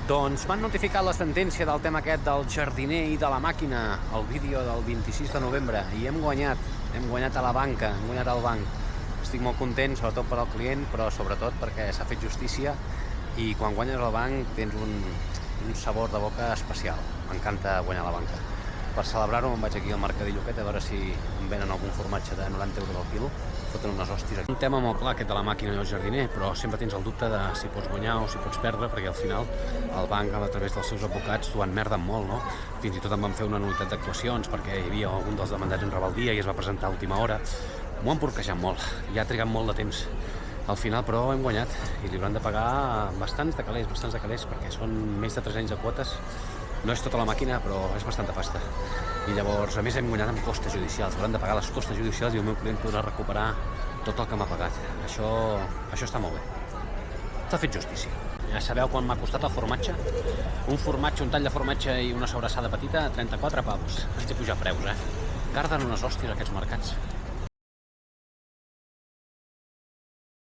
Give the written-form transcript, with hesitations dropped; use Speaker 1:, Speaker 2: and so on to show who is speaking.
Speaker 1: Doncs m'han notificat la sentència del tema aquest del jardiner i de la màquina, el vídeo del 26 de novembre, i hem guanyat a la banca, hem guanyat al banc. Estic molt content, sobretot per al client, però sobretot perquè s'ha fet justícia i quan guanyes al banc tens un sabor de boca especial. M'encanta guanyar a la banca. Per celebrar-ho me'n vaig aquí al Mercadillo aquest a veure si em venen algun formatge de 90 euros al quilo. Foten unes hòsties aquí. Un tema molt clar aquest de la màquina i el jardiner, però sempre tens el dubte de si pots guanyar o si pots perdre, perquè al final el banc a través dels seus advocats t'ho enmerden molt, no? Fins i tot em van fer una nul·litat d'actuacions perquè hi havia un dels demandats en rebeldia i es va presentar a última hora. M'ho han porquejat molt, ja ha trigat molt de temps. Al final, però, hem guanyat i li hauran de pagar bastants de calés, perquè són més de 3 anys de quotes. No és tota la màquina, però és bastanta pasta. I llavors, a més, hem guanyat amb costes judicials. Hauran de pagar les costes judicials i el meu client podrà recuperar tot el que m'ha pagat. Això està molt bé. S'ha fet justícia. Ja sabeu quan m'ha costat el formatge? Un tall de formatge i una sobrassada petita, 34 pavos. Ens he pujat preus, Carden unes hòsties aquests mercats.